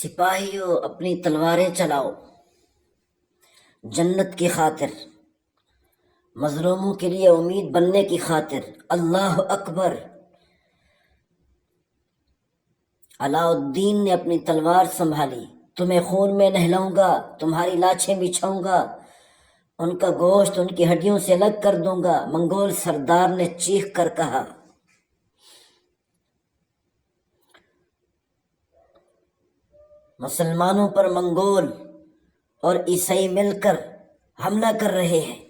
سپاہیوں اپنی تلواریں چلاؤ، جنت کی خاطر، مظلوموں کے لیے امید بننے کی خاطر۔ اللہ اکبر۔ علاء الدین نے اپنی تلوار سنبھالی، تمہیں خون میں نہلاؤں گا، تمہاری لاچھیں بچھاؤں گا، ان کا گوشت ان کی ہڈیوں سے الگ کر دوں گا۔ منگول سردار نے چیخ کر کہا۔ مسلمانوں پر منگول اور عیسائی مل کر حملہ کر رہے ہیں۔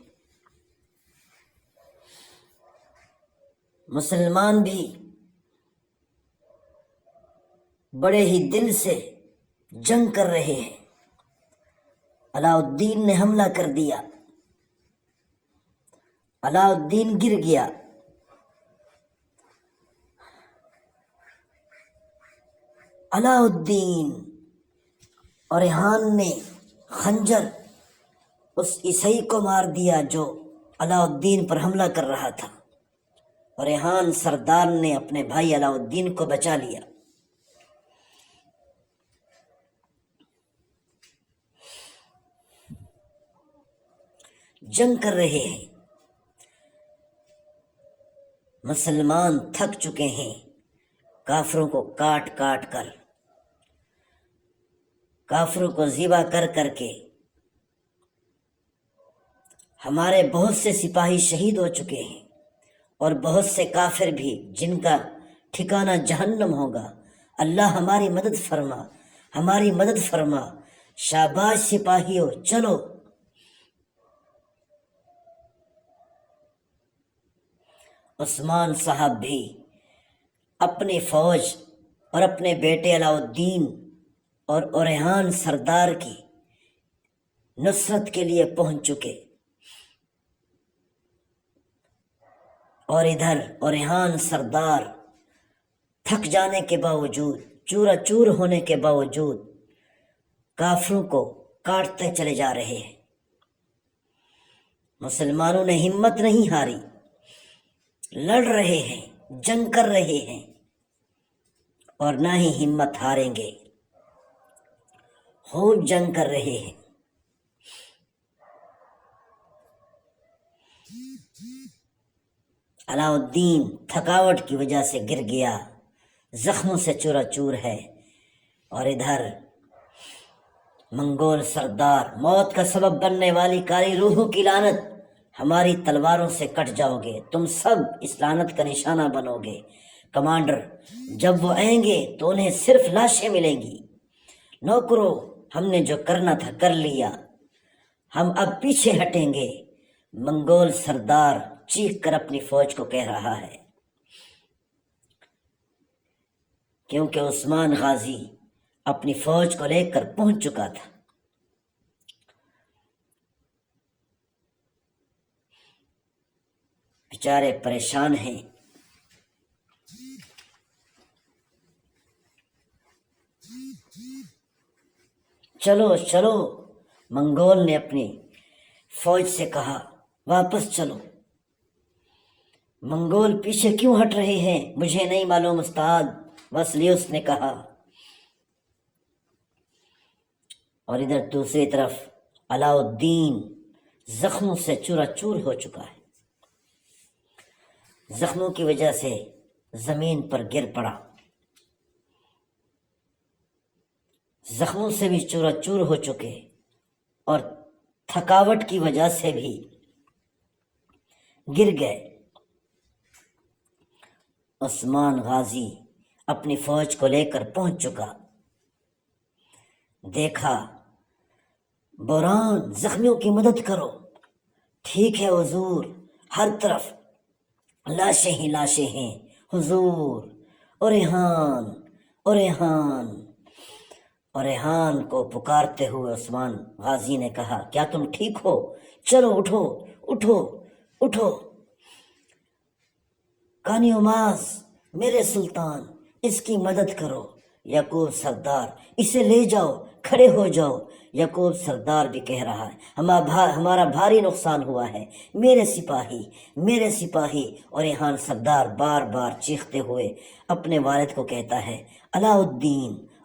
مسلمان بھی بڑے ہی دل سے جنگ کر رہے ہیں۔ علاء الدین نے حملہ کر دیا، علاء الدین گر گیا۔ علاء الدین اور ریحان نے خنجر اس عیسائی کو مار دیا جو علاء الدین پر حملہ کر رہا تھا، اور ریحان سردار نے اپنے بھائی علاء الدین کو بچا لیا۔ جنگ کر رہے ہیں، مسلمان تھک چکے ہیں کافروں کو کاٹ کاٹ کر، کافروں کو ذبح کر کر کے۔ ہمارے بہت سے سپاہی شہید ہو چکے ہیں، اور بہت سے کافر بھی جن کا ٹھکانہ جہنم ہوگا۔ اللہ ہماری مدد فرما، ہماری مدد فرما۔ شاباش سپاہیوں، چلو۔ عثمان صاحب بھی اپنی فوج اور اپنے بیٹے علاء الدین اور ریحان سردار کی نصرت کے لیے پہنچ چکے، اور ادھر ریحان سردار تھک جانے کے باوجود، چورا چور ہونے کے باوجود کافروں کو کاٹتے چلے جا رہے ہیں۔ مسلمانوں نے ہمت نہیں ہاری، لڑ رہے ہیں، جنگ کر رہے ہیں، اور نہ ہی ہمت ہاریں گے۔ خوب جنگ کر رہے ہیں۔ علاء الدین تھکاوٹ کی وجہ سے گر گیا، زخموں سے چورا چور ہے، اور ادھر منگول سردار، موت کا سبب بننے والی کالی روحوں کی لعنت، ہماری تلواروں سے کٹ جاؤ گے، تم سب اس لعنت کا نشانہ بنو گے۔ کمانڈر، جب وہ آئیں گے تو انہیں صرف لاشیں ملیں گی۔ نوکرو، ہم نے جو کرنا تھا کر لیا، ہم اب پیچھے ہٹیں گے۔ منگول سردار چیخ کر اپنی فوج کو کہہ رہا ہے، کیونکہ عثمان غازی اپنی فوج کو لے کر پہنچ چکا تھا۔ بیچارے پریشان ہیں۔ چلو چلو، منگول نے اپنی فوج سے کہا، واپس چلو۔ منگول پیچھے کیوں ہٹ رہے ہیں؟ مجھے نہیں معلوم استاد، وسلیوس نے کہا۔ اور ادھر دوسری طرف علاء الدین زخموں سے چورا چور ہو چکا ہے، زخموں کی وجہ سے زمین پر گر پڑا، زخموں سے بھی چورا چور ہو چکے، اور تھکاوٹ کی وجہ سے بھی گر گئے۔ عثمان غازی اپنی فوج کو لے کر پہنچ چکا، دیکھا بوران، زخمیوں کی مدد کرو۔ ٹھیک ہے حضور، ہر طرف لاشیں ہی لاشیں ہیں حضور۔ اور ریحان کو پکارتے ہوئے عثمان غازی نے کہا، کیا تم ٹھیک ہو؟ چلو اٹھو اٹھو اٹھو۔ کانیوماس، میرے سلطان، اس کی مدد کرو۔ یعقوب سردار، اسے لے جاؤ، کھڑے ہو جاؤ۔ یعقوب سردار بھی کہہ رہا ہے، ہمارا بھاری نقصان ہوا ہے، میرے سپاہی، میرے سپاہی۔ اور ریحان سردار بار بار چیختے ہوئے اپنے والد کو کہتا ہے، علاء الدین،